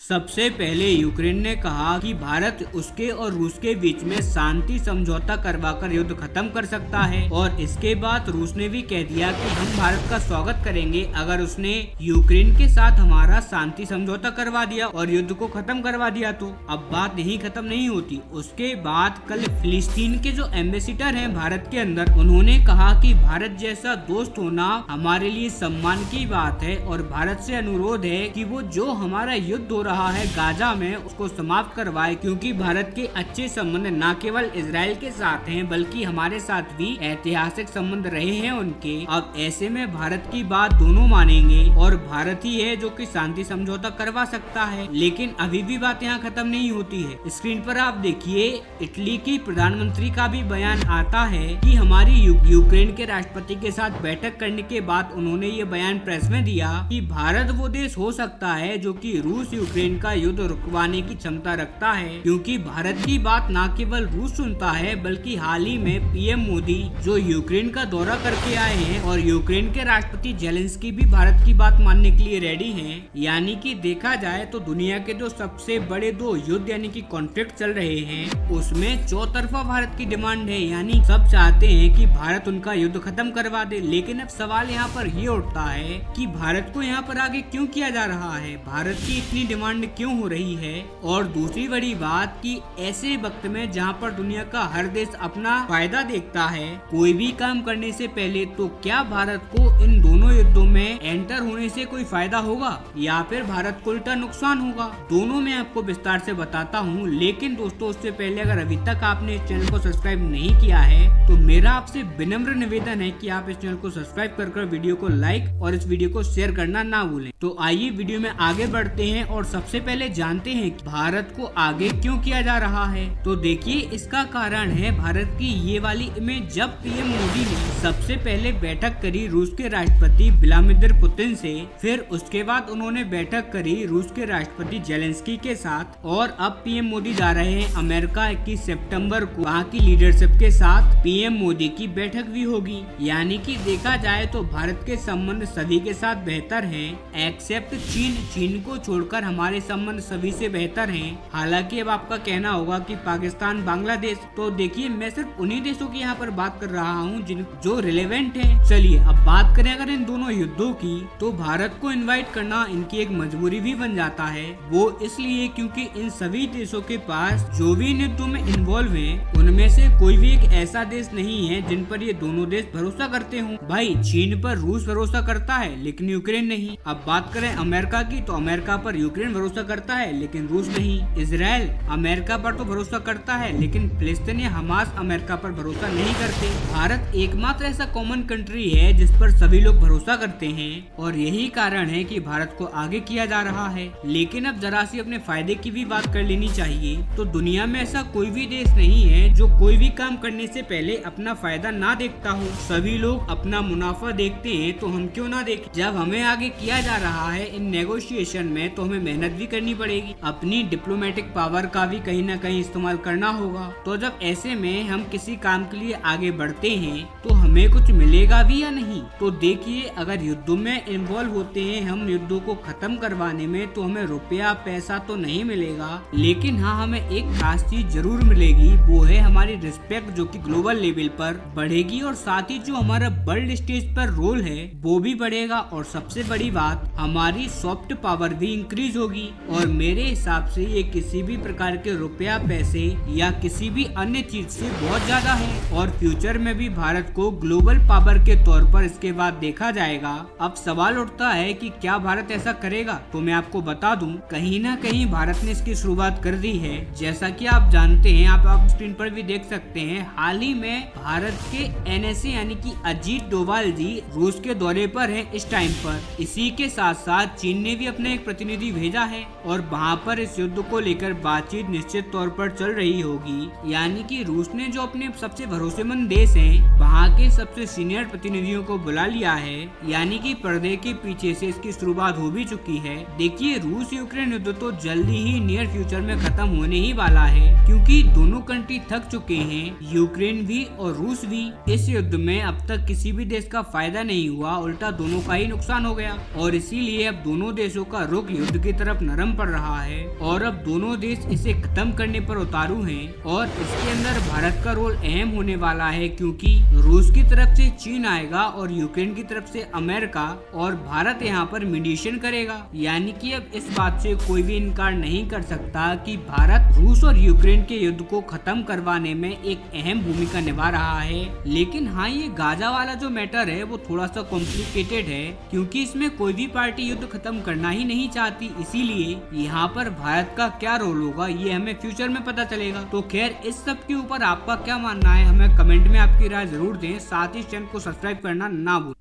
सबसे पहले यूक्रेन ने कहा कि भारत उसके और रूस के बीच में शांति समझौता करवाकर युद्ध खत्म कर सकता है, और इसके बाद रूस ने भी कह दिया कि हम भारत का स्वागत करेंगे अगर उसने यूक्रेन के साथ हमारा शांति समझौता करवा दिया और युद्ध को खत्म करवा दिया। तो अब बात यहीं खत्म नहीं होती। उसके बाद कल फिलिस्तीन के जो एम्बेसडर हैं भारत के अंदर, उन्होंने कहा कि भारत जैसा दोस्त होना हमारे लिए सम्मान की बात है और भारत से अनुरोध है कि वो जो हमारा युद्ध हो रहा है गाजा में उसको समाप्त करवाए, क्योंकि भारत के अच्छे संबंध न केवल इजराइल के साथ हैं बल्कि हमारे साथ भी ऐतिहासिक संबंध रहे हैं उनके। अब ऐसे में भारत की बात दोनों मानेंगे और भारत ही है जो कि शांति समझौता करवा सकता है। लेकिन अभी भी बात यहाँ खत्म नहीं होती है। स्क्रीन पर आप देखिए इटली की प्रधानमंत्री का भी बयान आता है कि हमारी यूक्रेन के राष्ट्रपति के साथ बैठक करने के बाद उन्होंने ये बयान प्रेस में दिया कि भारत वो देश हो सकता है जो कि रूस यूक्रेन का युद्ध रुकवाने की क्षमता रखता है, क्योंकि भारत की बात न केवल रूस सुनता है बल्कि हाल ही में पीएम मोदी जो यूक्रेन का दौरा करके आए हैं और यूक्रेन के राष्ट्रपति जेलेंस्की भी भारत की बात मानने के लिए रेडी हैं। यानी कि देखा जाए तो दुनिया के जो सबसे बड़े दो युद्ध यानी कि कॉन्फ्लिक्ट चल रहे हैं उसमें चौतरफा भारत की डिमांड है, यानी सब चाहते हैं कि भारत उनका युद्ध खत्म करवा दे। लेकिन अब सवाल यहाँ पर ये उठता है कि भारत को यहाँ पर आगे क्यों किया जा रहा है, भारत की इतनी डिमांड क्यों हो रही है। और दूसरी बड़ी बात कि ऐसे वक्त में जहाँ पर दुनिया का हर देश अपना फायदा देखता है कोई भी काम करने से पहले, तो क्या भारत को इन दोनों युद्धों में एंटर होने से कोई फायदा होगा या फिर भारत को उल्टा नुकसान होगा, दोनों मैं आपको विस्तार से बताता हूँ। लेकिन दोस्तों उससे पहले अगर अभी तक आपने इस चैनल को सब्सक्राइब नहीं किया है तो मेरा आपसे विनम्र निवेदन है कि आप इस चैनल को सब्सक्राइब कर वीडियो को लाइक और इस वीडियो को शेयर करना ना भूलें। तो आइए वीडियो में आगे बढ़ते हैं और सबसे पहले जानते हैं कि भारत को आगे क्यों किया जा रहा है। तो देखिए इसका कारण है भारत की ये वाली इमेज। जब पीएम मोदी ने सबसे पहले बैठक करी रूस के राष्ट्रपति व्लादिमीर पुतिन से, फिर उसके बाद उन्होंने बैठक करी रूस के राष्ट्रपति जेलेंस्की के साथ, और अब पीएम मोदी जा रहे हैं अमेरिका 21 सितंबर को वहाँ की लीडरशिप के साथ पीएम मोदी की बैठक भी होगी। यानी कि देखा जाए तो भारत के संबंध सभी के साथ बेहतर हैं एक्सेप्ट चीन। चीन को छोड़कर हमारे संबंध सभी से बेहतर हैं। हालांकि अब आपका कहना होगा कि पाकिस्तान, बांग्लादेश, तो देखिए मैं सिर्फ उन्हीं देशों की यहाँ पर बात कर रहा हूँ जो रिलेवेंट है। चलिए अब बात करें अगर इन दोनों युद्धों की, तो भारत को इनवाइट करना इनकी एक मजबूरी भी बन जाता है। वो इसलिए क्योंकि इन सभी देशों के पास जो भी इन युद्धों में इन्वॉल्व हैं उनमें से कोई भी एक ऐसा देश नहीं है जिन पर ये दोनों देश भरोसा करते हों। भाई चीन पर रूस भरोसा करता है लेकिन यूक्रेन नहीं। अब बात करें अमेरिका की, तो अमेरिका पर यूक्रेन भरोसा करता है लेकिन रूस नहीं। इजराइल अमेरिका पर तो भरोसा करता है लेकिन फिलिस्तीन या हमास अमेरिका पर भरोसा नहीं करते। भारत एकमात्र ऐसा कॉमन कंट्री है जिस पर सभी लोग भरोसा करते हैं और यही कारण है कि भारत को आगे किया जा रहा है। लेकिन अब जरा सी अपने फायदे की भी बात कर लेनी चाहिए। तो दुनिया में ऐसा कोई भी देश नहीं है जो कोई भी काम करने से पहले अपना फायदा ना देखता हो। सभी लोग अपना मुनाफा देखते हैं, तो हम क्यों ना देखें। जब हमें आगे किया जा रहा है इन नेगोशिएशन में तो हमें मेहनत भी करनी पड़ेगी, अपनी डिप्लोमेटिक पावर का भी कहीं ना कहीं इस्तेमाल करना होगा। तो जब ऐसे में हम किसी काम के लिए आगे बढ़ते हैं तो हमें कुछ मिलेगा भी या नहीं। तो देखिए अगर युद्धों में इन्वॉल्व होते हैं हम युद्धों को खत्म करवाने में, तो हमें रुपया पैसा तो नहीं मिलेगा, लेकिन हाँ हमें एक खास चीज जरूर मिलेगी, वो है हमारी रिस्पेक्ट जो कि ग्लोबल लेवल पर बढ़ेगी और साथ ही जो हमारा वर्ल्ड स्टेज पर रोल है वो भी बढ़ेगा। और सबसे बड़ी बात हमारी सॉफ्ट पावर भी इंक्रीज होगी। और मेरे हिसाब से ये किसी भी प्रकार के रुपया पैसे या किसी भी अन्य चीज से बहुत ज्यादा है और फ्यूचर में भी भारत को ग्लोबल पावर के तौर पर इसके बाद देखा जाएगा। अब सवाल उठता है कि क्या भारत ऐसा करेगा, तो मैं आपको बता दूं कहीं ना कहीं भारत ने इसकी शुरुआत कर दी है। जैसा कि आप जानते हैं, आप स्क्रीन पर भी देख सकते हैं, हाल ही में भारत के एनएसए यानी कि अजीत डोभाल जी रूस के दौरे पर हैं इस टाइम पर। इसी के साथ साथ चीन ने भी अपना एक प्रतिनिधि भेजा है और वहाँ पर इस युद्ध को लेकर बातचीत निश्चित तौर पर चल रही होगी। यानी कि रूस ने जो अपने सबसे भरोसेमंद देश हैं वहाँ के सबसे सीनियर प्रतिनिधियों को बुला लिया है है, यानी कि पर्दे के पीछे से इसकी शुरुआत हो भी चुकी है। देखिए, रूस यूक्रेन युद्ध तो जल्दी ही नियर फ्यूचर में खत्म होने ही वाला है, क्योंकि दोनों कंट्री थक चुके हैं। यूक्रेन भी और रूस भी। इस युद्ध में अब तक किसी भी देश का फायदा नहीं हुआ, उल्टा दोनों का ही नुकसान हो गया, और इसीलिए अब दोनों देशों का रुख युद्ध की तरफ नरम पड़ रहा है और अब दोनों देश इसे खत्म करने पर उतारू हैं। और इसके अंदर भारत का रोल अहम होने वाला है, क्योंकि रूस की तरफ से चीन आएगा और यूक्रेन की तरफ से अमेरिका, और भारत यहाँ पर मीडिएशन करेगा। यानी कि अब इस बात से कोई भी इनकार नहीं कर सकता कि भारत रूस और यूक्रेन के युद्ध को खत्म करवाने में एक अहम भूमिका निभा रहा है। लेकिन हाँ, ये गाजा वाला जो मैटर है वो थोड़ा सा कॉम्प्लिकेटेड है, क्योंकि इसमें कोई भी पार्टी युद्ध खत्म करना ही नहीं चाहती। इसीलिए यहाँ पर भारत का क्या रोल होगा ये हमें फ्यूचर में पता चलेगा। तो खैर, इस सब के ऊपर आपका क्या मानना है, हमें कमेंट में आपकी राय जरूर दें। साथ ही चैनल को सब्सक्राइब करना ना भूलें।